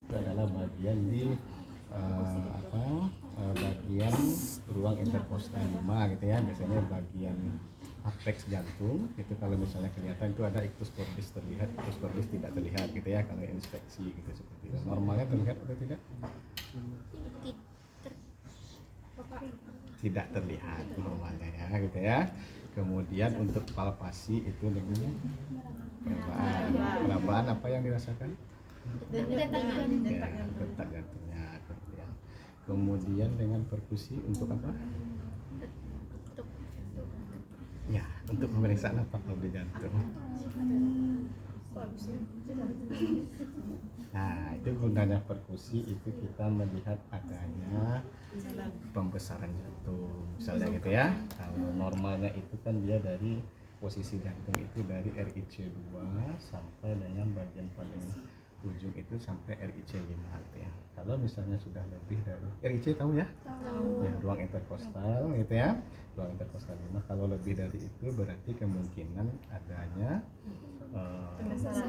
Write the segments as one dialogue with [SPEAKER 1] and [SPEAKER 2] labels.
[SPEAKER 1] Itu adalah bagian di bagian ruang interkostal 5 gitu ya. Biasanya bagian apex jantung itu kalau misalnya kelihatan itu ada ictus cordis terlihat, ictus cordis tidak terlihat gitu ya kalau inspeksi gitu seperti itu. Normalnya terlihat atau tidak? Tidak terlihat normalnya ya gitu ya. Kemudian untuk palpasi itu dengan perabaan apa yang dirasakan? Detak jantungnya. Kemudian dengan perkusi untuk apa? Ya, untuk pemeriksaan apa kalau di jantung? Nah, itu gunanya perkusi itu kita melihat adanya pembesaran jantung, misalnya gitu ya. Kalau normalnya itu kan dia dari posisi jantung itu dari RIC2 sampai dengan bagian paling ujung itu sampai RIC5 gitu ya. Kalau misalnya sudah lebih dari RIC tahu ya? Tahu. Ya, ruang interkostal gitu ya. Ruang interkostal 5 kalau lebih dari itu berarti kemungkinan adanya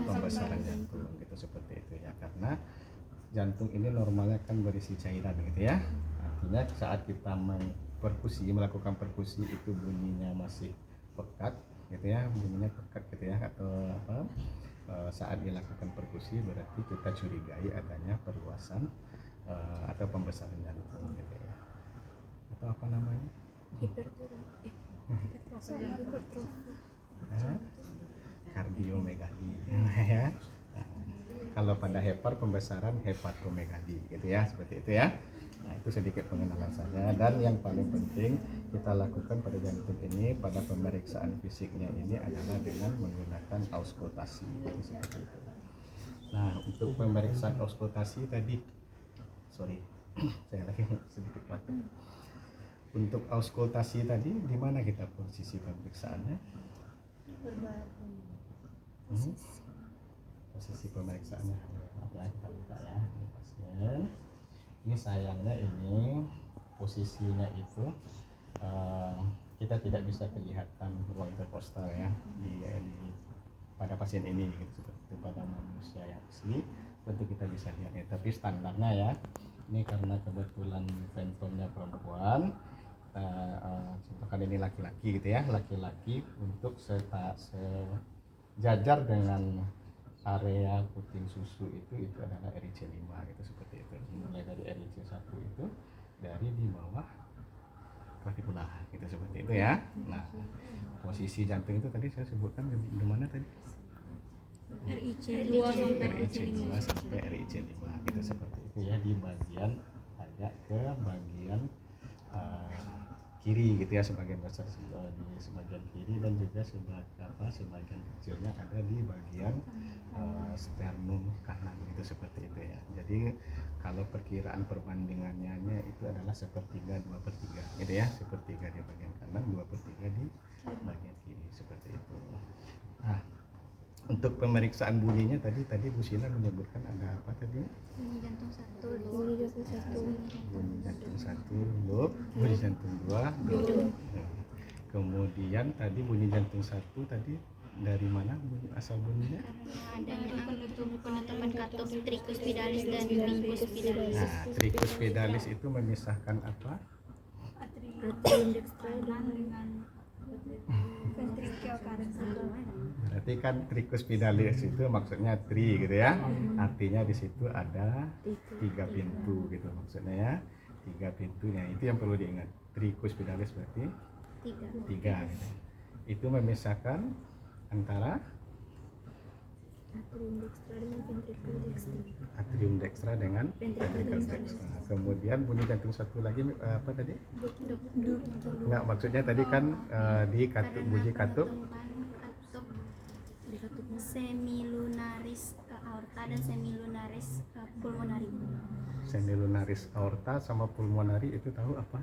[SPEAKER 1] pembesaran jantung gitu seperti itu ya, karena jantung ini normalnya kan berisi cairan gitu ya. Artinya saat kita melakukan perkusi itu bunyinya masih pekat gitu ya, bunyinya pekat gitu ya, atau apa saat dilakukan perkusi berarti kita curigai adanya perluasan atau pembesaran jantung gitu ya, atau apa namanya hipertrofi kardiomegali ya. Nah, kalau pada hepar pembesaran hepatomegali gitu ya, seperti itu ya. Nah, itu sedikit pengenalan saja, dan yang paling penting kita lakukan pada jantung ini pada pemeriksaan fisiknya ini adalah dengan menggunakan auskultasi gitu, seperti itu. Nah, untuk pemeriksaan auskultasi tadi saya lagi sedikit batuk. Untuk auskultasi tadi di mana kita posisi pemeriksaannya? Posisi pemeriksaannya kita buka ya pasien. Ini sayangnya ini posisinya itu kita tidak bisa kelihatan ruang interkostal ya pada pasien ini gitu, seperti itu. Pada manusia yang asli tentu kita bisa lihat ya, tapi standarnya ya ini karena kebetulan ventrumnya perempuan, contohkan ini laki-laki gitu ya, laki-laki untuk sejajar dengan area puting susu itu adalah RIC5 gitu, seperti itu. Mulai dari RIC1 itu dari di bawah clavicula gitu, seperti itu ya. Nah, posisi jantung itu tadi saya sebutkan di mana tadi? RIC2 sampai RIC5 gitu, seperti itu ya, di bagian agak ke bagian kiri gitu ya, sebagian besar di sebagian kiri, dan juga sebagian kecilnya ada di bagian sternum kanan gitu, seperti itu ya. Jadi kalau perkiraan perbandingannya itu adalah 1/3, 2/3 gitu ya, 1/3 di bagian kanan, 2/3 di bagian kiri, seperti itu. Nah, untuk pemeriksaan bunyinya tadi Bu Sina menyebutkan ada apa tadi?
[SPEAKER 2] Bunyi jantung 1,
[SPEAKER 1] bunyi jantung 1, loop, bunyi jantung 2, loop. Kemudian tadi bunyi jantung 1 tadi dari mana asal bunyinya?
[SPEAKER 2] Adanya penetapan katup tricus pedalis dan lincus pedalis.
[SPEAKER 1] Nah, tricus pedalis itu memisahkan apa?
[SPEAKER 2] Atrium dextra dengan ventricle kanan.
[SPEAKER 1] Berarti kan tricus pedalis itu maksudnya tri gitu ya. Artinya di situ ada 3 pintu gitu maksudnya ya. 3 pintunya itu yang perlu diingat. Tricus pedalis berarti 3 gitu. Itu memisahkan antara atrium dextra dengan ventricle dextra. Kemudian bunyi jantung 1 lagi apa tadi? Enggak, maksudnya tadi kan di katup, bunyi katup
[SPEAKER 2] semilunaris aorta dan semilunaris pulmonari.
[SPEAKER 1] Semilunaris aorta sama pulmonari itu tahu apa?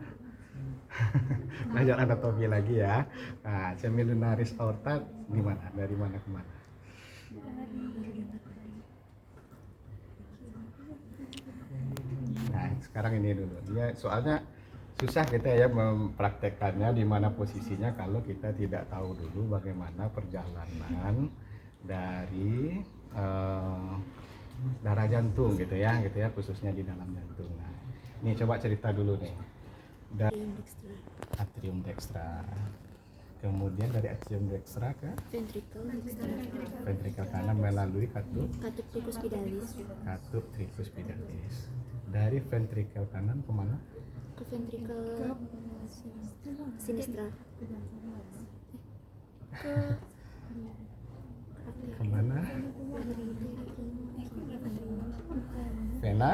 [SPEAKER 1] Belajar anatomi lagi ya. Nah, semilunaris aorta di mana? Dari mana ke mana? Nah, sekarang ini dulu. Dia soalnya susah kita ya mempraktekannya di mana posisinya kalau kita tidak tahu dulu bagaimana perjalanan dari darah jantung gitu ya, khususnya di dalam jantung. Nah, ini coba cerita dulu nih. Dari atrium dextra. Kemudian dari atrium dextra ke ventrikel kanan melalui katup
[SPEAKER 2] trikuspidalis
[SPEAKER 1] dari ventrikel kanan kemana?
[SPEAKER 2] ke ventrikel sinistra
[SPEAKER 1] Kemana? Vena?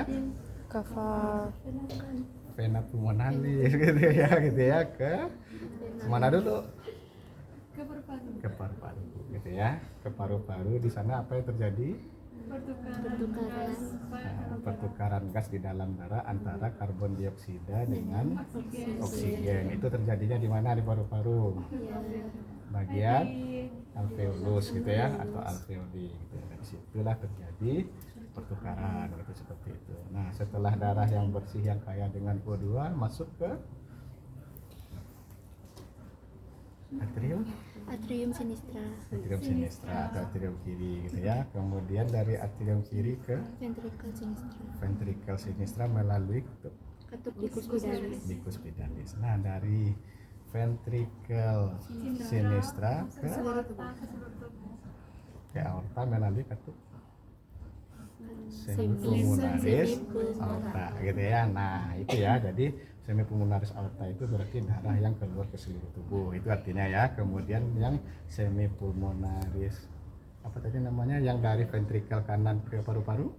[SPEAKER 1] Vena pulmonalis gitu ya ke mana dulu? Ke paru-paru gitu ya, ke paru-paru. Di sana apa yang terjadi? Pertukaran gas di dalam darah antara karbon dioksida dengan oksigen. Itu terjadinya di mana? Di paru-paru, bagian alveolus gitu ya, atau alveoli gitu. Dari situlah terjadi pertukaran gitu, seperti itu. Nah, setelah darah yang bersih yang kaya dengan O2 masuk ke
[SPEAKER 2] atrium sinistra
[SPEAKER 1] atau atrium kiri gitu ya. Kemudian dari atrium kiri ke ventrikel sinistra melalui katup bikuspidalis. Nah, dari ventrikel sinistra ke aorta melalui katup semipulmonaris aorta gitu ya. Nah, itu ya. Jadi semipulmonaris aorta itu berarti darah yang keluar ke seluruh tubuh. Itu artinya ya. Kemudian yang semipulmonaris apa tadi namanya? Yang dari ventrikel kanan ke paru-paru?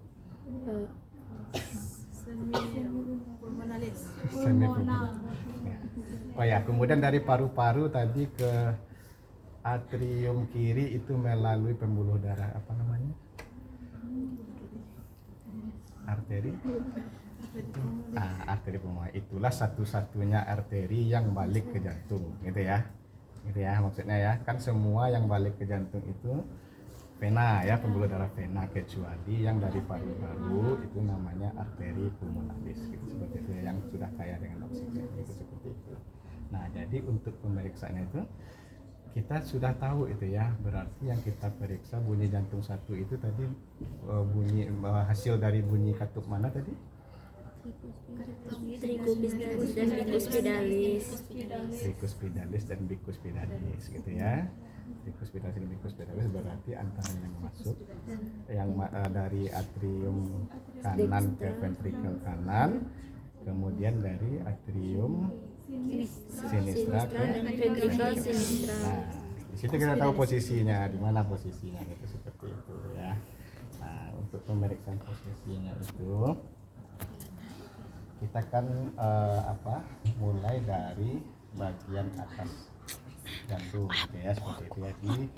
[SPEAKER 1] Semipulmonaris. Oh ya, kemudian dari paru-paru tadi ke atrium kiri itu melalui pembuluh darah apa namanya? Arteri pulmoner. Itulah satu-satunya arteri yang balik ke jantung gitu ya maksudnya ya. Kan semua yang balik ke jantung itu vena ya, pembuluh darah vena, kecuali yang dari paru-paru itu namanya arteri pulmonalis gitu, seperti itu ya, yang sudah kaya dengan oksigen gitu, seperti itu. Nah, jadi untuk pemeriksaannya itu kita sudah tahu itu ya, berarti yang kita periksa bunyi jantung satu itu tadi bunyi hasil dari bunyi katup mana tadi? Trikuspidalis dan bikuspidalis gitu ya. Trikuspidalis dan bikuspidalis berarti antara yang masuk yang dari atrium kanan ke ventrikel kanan, kemudian dari atrium sinistra ke ventrikel sinistra. Nah, di situ kita tahu posisinya, di mana posisinya itu, seperti itu ya. Nah, untuk pemeriksaan posisinya itu kita kan mulai dari bagian atas jantung ya, seperti itu ya, di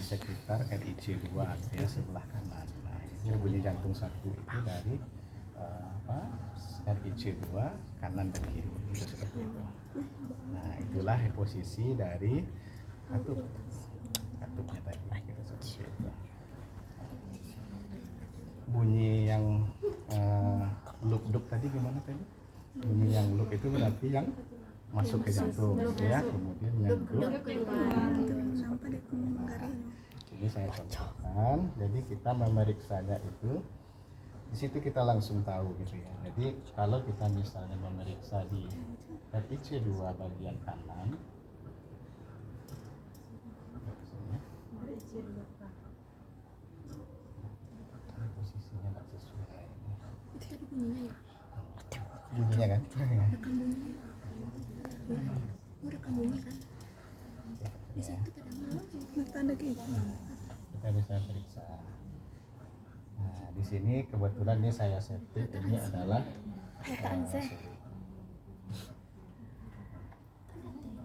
[SPEAKER 1] sekitar RIC2 ya, sebelah kanan. Nah, ini bunyi jantung satu itu dari RIC2 kanan dan kiri itu, seperti itu. Nah, itulah posisi dari katupnya tadi gitu, seperti itu. Bunyi yang luk-duk tadi gimana tadi? Bunyi yang luk itu berarti yang masuk ke jantung ya, kemudian yang duk ini saya contohkan. Jadi kita memeriksanya itu di situ kita langsung tahu gitu ya. Jadi kalau kita misalnya memeriksa di RIC2 bagian kanan, posisinya nggak sesuai bunyinya kan?
[SPEAKER 2] Rekam bunyi kan? Di situ
[SPEAKER 3] tanda gitu.
[SPEAKER 1] Kita bisa periksa. Nah, di sini kebetulan ini saya setting, ini adalah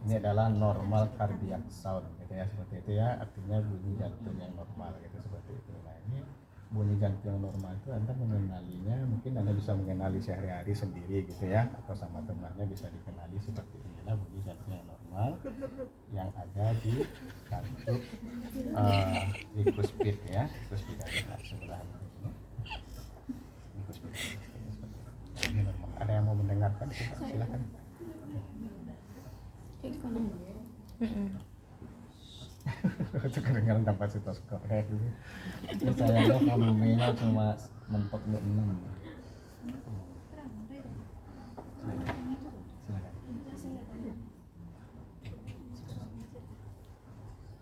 [SPEAKER 1] ini adalah normal cardiac sound gitu ya, seperti itu ya, artinya bunyi jantung yang normal gitu, seperti itu. Nah, ini bunyi jantung yang normal itu Anda mengenalinya, mungkin Anda bisa mengenali sehari-hari sendiri gitu ya, atau sama temannya bisa dikenali seperti inilah bunyi jantung yang normal yang ada di katup bikuspid ya, bikuspidalis sebelah ini. Bikuspidalis ini normal. Ada yang mau mendengarkan? Silakan. Itu kedengaran tanpa stetoskop kayak gitu. Sayangnya kamunya cuma mentok 6.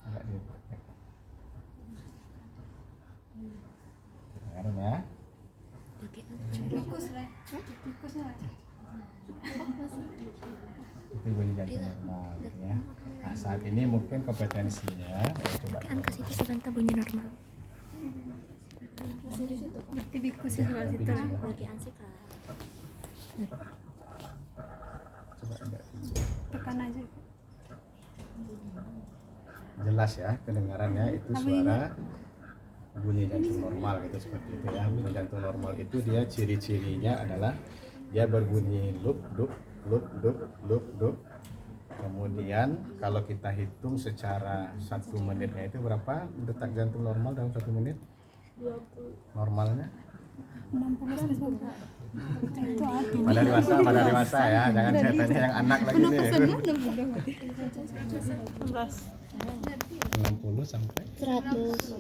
[SPEAKER 1] Agak dia. Kedengaran ya. Itu bunyi jantung normal ya. Nah, saat ini mungkin kompetensinya coba
[SPEAKER 2] Angka CT sebentar bunyi normal. Lagi ansik lah.
[SPEAKER 1] coba enggak.
[SPEAKER 3] Tekan aja.
[SPEAKER 1] Jelas ya kedengarannya itu suara bunyi jantung normal gitu seperti itu ya. Bunyi jantung normal itu dia ciri-cirinya adalah dia berbunyi loop loop loop loop loop loop. Kemudian kalau kita hitung secara 1 menitnya itu berapa detak jantung normal dalam 1 menit? 20. Normalnya?
[SPEAKER 3] 60 itu hati.
[SPEAKER 1] Pada dewasa ya, jangan saya tanya yang anak lagi nih. 60 sampai
[SPEAKER 2] 100.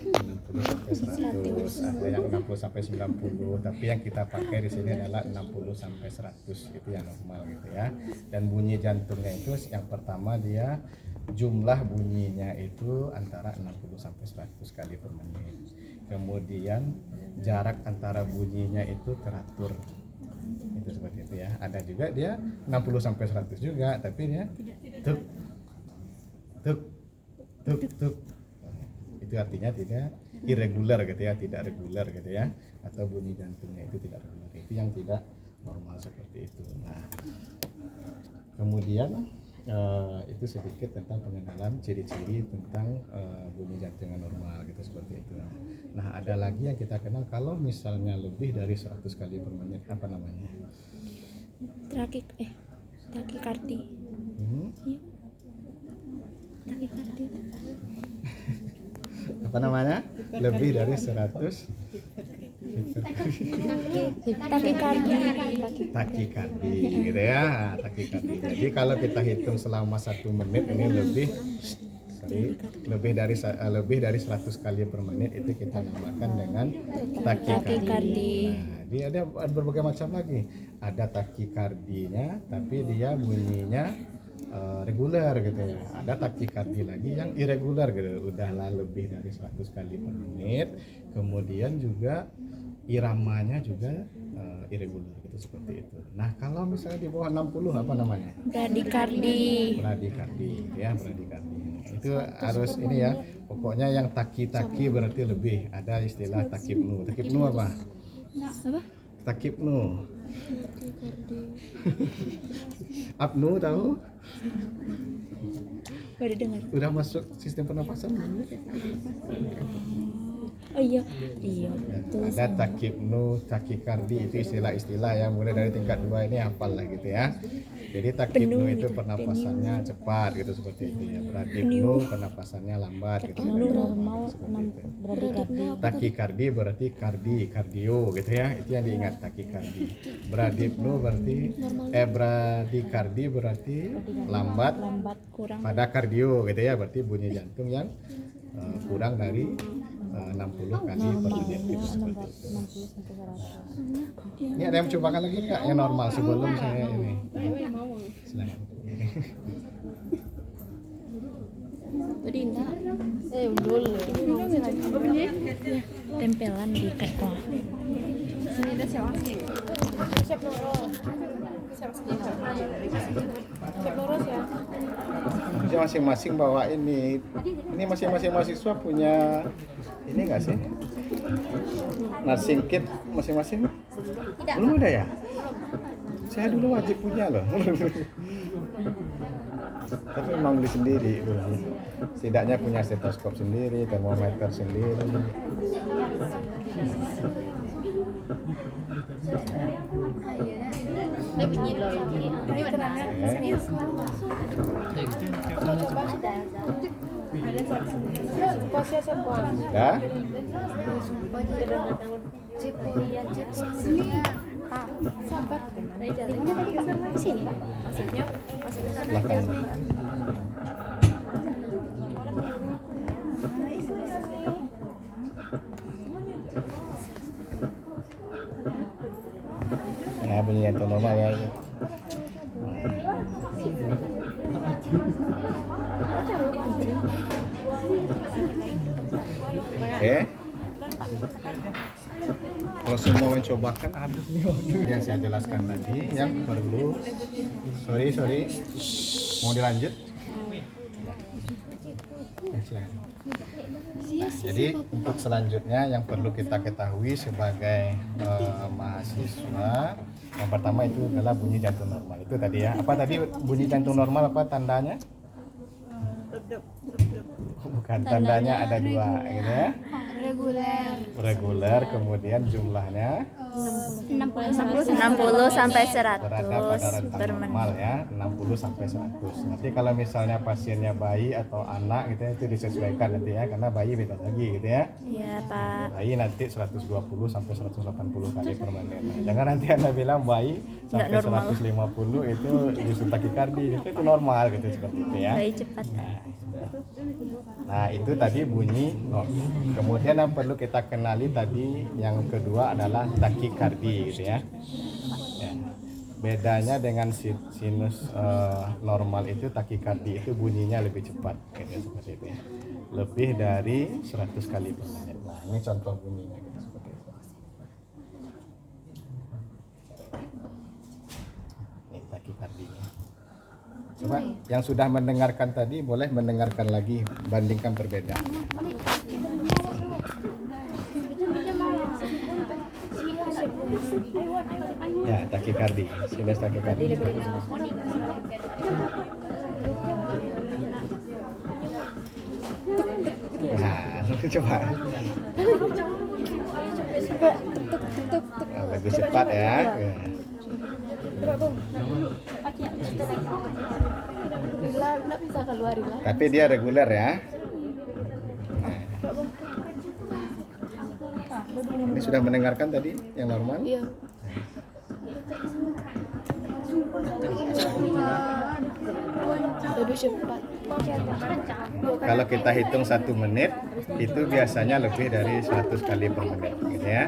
[SPEAKER 1] 60 sampai 100, ada yang 60 sampai 90, tapi yang kita pakai di sini adalah 60 sampai 100 itu yang normal gitu ya. Dan bunyi jantungnya itu yang pertama dia jumlah bunyinya itu antara 60 sampai 100 kali per menit. Kemudian jarak antara bunyinya itu teratur. Itu seperti itu ya. Ada juga dia 60 sampai 100 juga, tapi dia tuk tuk tuk tuk. Itu artinya tidak irregular gitu ya, tidak reguler gitu ya, atau bunyi jantungnya itu tidak reguler. Itu yang tidak normal seperti itu. Nah, kemudian itu sedikit tentang pengenalan ciri-ciri tentang bunyi jantung yang normal gitu seperti itu. Nah, ada lagi yang kita kenal kalau misalnya lebih dari 100 kali per menit, apa namanya?
[SPEAKER 2] Takikardi. Takikardi.
[SPEAKER 1] Apa namanya? Lebih dari 100 takikardi gitu ya, takikardi. Jadi kalau kita hitung selama 1 menit ini lebih dari 100 kali per menit itu kita namakan dengan takikardi. Nah, dia ada berbagai macam lagi. Ada takikardinya tapi dia bunyinya reguler gitu ya. Ada takikardi lagi yang irregular gitu, udahlah lebih dari 100 kali per menit. Kemudian juga iramanya juga irregular gitu seperti itu. Nah, kalau misalnya di bawah 60 apa namanya?
[SPEAKER 2] Bradikardi.
[SPEAKER 1] Bradikardi ya, bradikardi. Itu harus ini ya. Pokoknya yang taki-taki berarti lebih. Ada istilah takibnu. Takibnu apa?
[SPEAKER 2] Apa?
[SPEAKER 1] Takibnu. Apnu tahu?
[SPEAKER 2] Baru dengar.
[SPEAKER 1] Udah masuk sistem pernapasan belum?
[SPEAKER 2] Oh iya.
[SPEAKER 1] Ada takibnu, takikardi itu istilah-istilah yang mulai dari tingkat 2 ini hafal lah gitu ya. Jadi takibnu itu pernapasannya cepat gitu seperti itu ya. Bradibnu pernapasannya lambat gitu.
[SPEAKER 2] Normal
[SPEAKER 1] Bradikardi. Takikardi berarti kardio gitu ya. Itu yang diingat takikardi. Bradibnu berarti bradikardi berarti lambat
[SPEAKER 2] kurang
[SPEAKER 1] pada kardio gitu ya. Berarti bunyi jantung yang kurang dari 60 kali per menit gitu seperti itu. Ini ada yang mencobakan lagi nggak yang normal sebelum saya ini? Silakan.
[SPEAKER 2] Tadi enggak. Tempelan di kertas.
[SPEAKER 3] Sini ada siapa sih? Siap Nurul.
[SPEAKER 1] Jadi masing-masing bawa ini masing-masing mahasiswa punya ini nggak sih? Nursing kit masing-masing? Belum ada ya? Saya dulu wajib punya loh. Tapi memang beli sendiri dulu. Setidaknya punya stetoskop sendiri, termometer sendiri. Ya? Belakang. bunyi jantung normal ya. Oke. Kalau semua mencobakan yang saya jelaskan tadi, yang perlu sorry mau dilanjut? Ya, silakan. Nah, jadi untuk selanjutnya yang perlu kita ketahui sebagai mahasiswa, yang pertama itu adalah bunyi jantung normal. Itu tadi ya. Apa tadi bunyi jantung normal apa tandanya? Bukan, tandanya ada dua, gitu ya. Reguler, kemudian jumlahnya
[SPEAKER 3] 60 sampai 100
[SPEAKER 1] berada pada rentang
[SPEAKER 3] per
[SPEAKER 1] normal
[SPEAKER 3] menit.
[SPEAKER 1] ya, 60 sampai 100. Nanti kalau misalnya pasiennya bayi atau anak gitu ya, itu disesuaikan nanti ya, karena bayi beda lagi gitu ya.
[SPEAKER 3] Iya, Pak.
[SPEAKER 1] Bayi nanti 120 sampai 180 kali per menit. Nah, jangan nanti Anda bilang bayi sampai
[SPEAKER 3] Nggak normal.
[SPEAKER 1] 150 itu justru takikardi, itu normal gitu seperti itu ya.
[SPEAKER 3] Bayi cepat.
[SPEAKER 1] Nah itu tadi bunyi normal. Kemudian yang perlu kita kenali tadi yang kedua adalah takikardi gitu ya. Ya. Bedanya dengan sinus normal itu takikardi itu bunyinya lebih cepat gitu, seperti itu ya. Lebih dari 100 kali per menit. Nah ini contoh bunyinya gitu, seperti itu. Ini takikardinya. Coba yang sudah mendengarkan tadi boleh mendengarkan lagi, bandingkan perbedaan. Ya, takikardi, sinus takikardi. Nah, coba. Nah, bagus cepat ya. Tapi dia reguler ya. Nah. Ini sudah mendengarkan tadi yang normal? Iya.
[SPEAKER 2] Lebih cepat.
[SPEAKER 1] Kalau kita hitung 1 menit, itu biasanya lebih dari 100 kali per menit, gitu ya.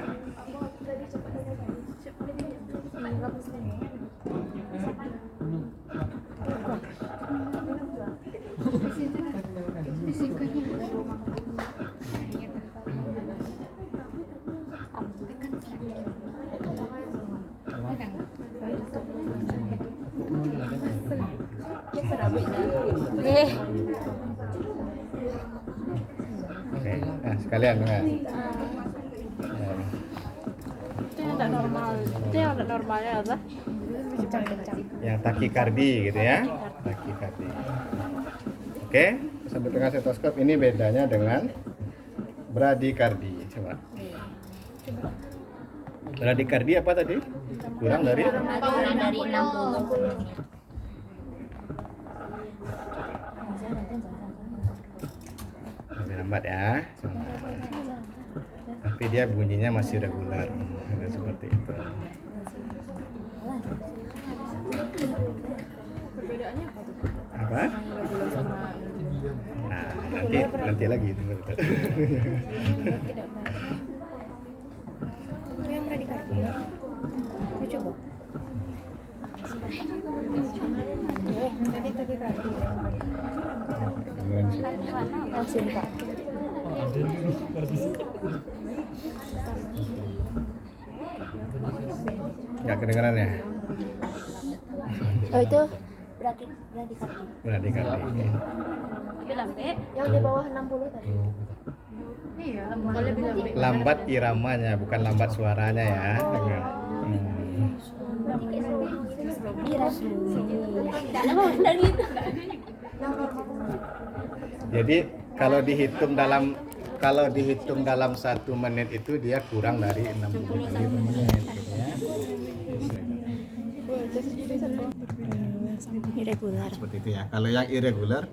[SPEAKER 1] Oke, nah sekalian dengar.
[SPEAKER 3] Itu yang tidak normal. Itu yang tidak normalnya apa?
[SPEAKER 1] Yang takikardi gitu ya, takikardi. Oke, sampai dengan stetoskop ini bedanya dengan bradikardi. Coba. Bradikardi apa tadi? Kurang dari?
[SPEAKER 2] Kurang dari 60.
[SPEAKER 1] Lebih lambat ya. Tapi dia bunyinya masih reguler. Seperti itu.
[SPEAKER 3] Perbedaannya apa tuh?
[SPEAKER 1] Apa? Nah, nanti lagi itu.
[SPEAKER 3] Yang bradikardi. Coba. Tadi takikardi. Langsung, Pak.
[SPEAKER 1] Nggak kedengeran ya?
[SPEAKER 2] Oh itu berarti bradikardi.
[SPEAKER 1] Bradikardi.
[SPEAKER 2] Yang di bawah 60 tadi.
[SPEAKER 3] Iya, lebih lambat.
[SPEAKER 1] Lambat iramanya, bukan lambat suaranya ya. Jadi kalau dihitung dalam 1 menit itu dia kurang dari 60 kali per menit gitu ya.
[SPEAKER 3] Irregular.
[SPEAKER 1] Seperti itu ya. Kalau yang irregular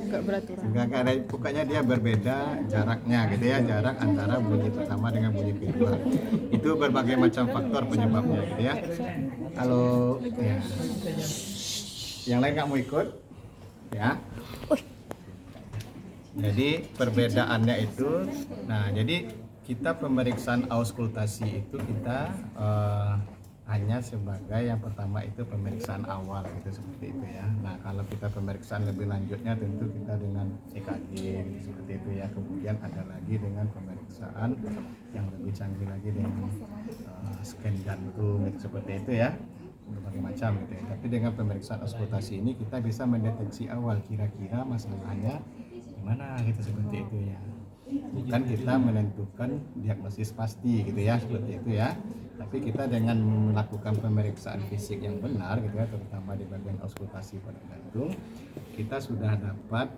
[SPEAKER 3] Enggak beraturan.
[SPEAKER 1] enggak ada, pokoknya dia berbeda jaraknya gitu ya, jarak antara bunyi pertama dengan bunyi kedua. Itu berbagai macam faktor penyebabnya gitu ya. Kalau ya, yang lain nggak mau ikut ya. Jadi perbedaannya itu, nah jadi kita pemeriksaan auskultasi itu kita hanya sebagai yang pertama itu pemeriksaan awal gitu seperti itu ya. Nah kalau kita pemeriksaan lebih lanjutnya tentu kita dengan EKG gitu, seperti itu ya. Kemudian ada lagi dengan pemeriksaan yang lebih canggih lagi dengan scan jantung gitu, seperti itu ya, berbagai macam gitu ya. Tapi dengan pemeriksaan auskultasi ini kita bisa mendeteksi awal kira-kira masalahnya gimana gitu, seperti itu ya. Bukan kita menentukan diagnosis pasti gitu ya, seperti itu ya. Tapi kita dengan melakukan pemeriksaan fisik yang benar gitu ya, terutama di bagian auskultasi pada jantung, kita sudah dapat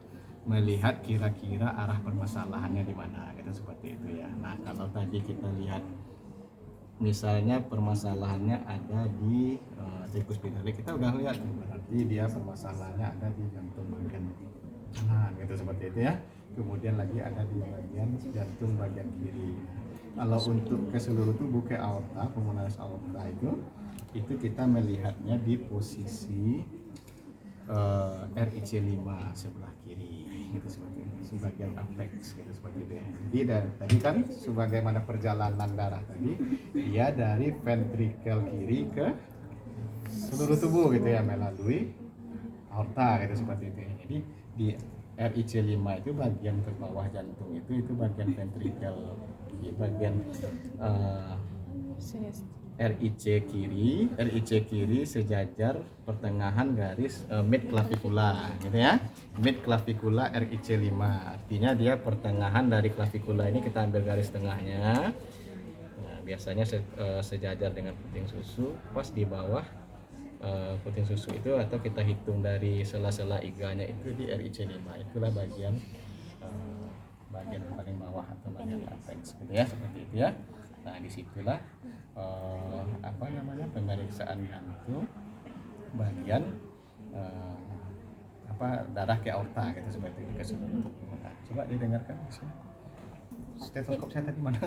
[SPEAKER 1] melihat kira-kira arah permasalahannya di mana gitu, seperti itu ya. Nah kalau tadi kita lihat misalnya permasalahannya ada di trikus pidalis, kita udah lihat berarti dia permasalahannya ada di jantung bagian kanan gitu, seperti itu ya. Kemudian lagi ada di bagian jantung bagian kiri. Kalau untuk ke seluruh tubuh ke aorta, pulmonaris aorta itu kita melihatnya di posisi RIC5 sebelah kiri gitu, seperti itu, sebagian apex gitu, seperti itu ya. Jadi tadi kan sebagaimana perjalanan darah tadi, dia dari ventrikel kiri ke seluruh tubuh gitu ya, melalui aorta gitu, seperti itu ya. Jadi di RIC5 itu bagian ke bawah jantung itu bagian ventrikel, bagian RIC kiri sejajar pertengahan garis mid clavicular gitu ya. Mid clavicular RIC5 artinya dia pertengahan dari clavicular ini, kita ambil garis tengahnya. Nah, biasanya sejajar dengan puting susu, pas di bawah puting susu itu, atau kita hitung dari sela-sela iganya itu di RIC5, itulah bagian paling bawah atau bagian apex gitu ya, seperti itu ya. Nah disitulah pemeriksaan jantung bagian darah ke aorta gitu, seperti itu ke seluruh tubuh. Nah, coba didengarkan di sini. Stetoskop saya tadi mana?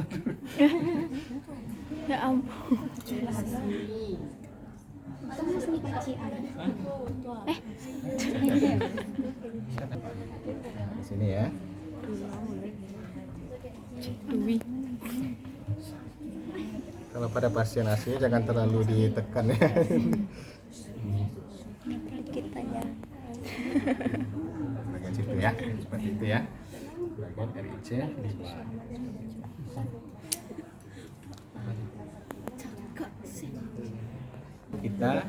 [SPEAKER 3] Ya ampun.
[SPEAKER 1] Di sini ya. Kalau pada pasien asli jangan terlalu ditekan ya.
[SPEAKER 2] Kita ya.
[SPEAKER 1] Bagian situ ya, seperti itu ya. Bagian RIC. Kita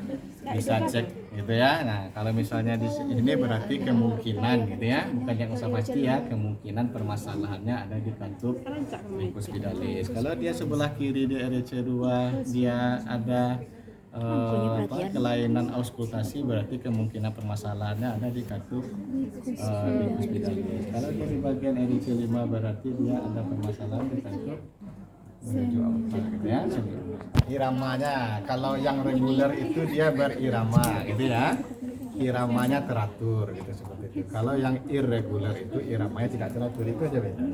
[SPEAKER 1] bisa cek gitu ya. Nah kalau misalnya di sini berarti kemungkinan gitu ya, bukan yang usah pasti ya, kemungkinan permasalahannya ada di kantuk trikus pidalis. Kalau dia sebelah kiri di RIC2 dia ada kelainan auskultasi, berarti kemungkinan permasalahannya ada di kantuk trikus pidalis. Kalau dia di bagian RIC5 berarti dia ada permasalahan di kantuk menuju aorta gitu ya. Iramanya kalau yang reguler itu dia berirama gitu ya, iramanya teratur gitu, seperti itu. Kalau yang irregular itu iramanya tidak teratur, itu aja beda.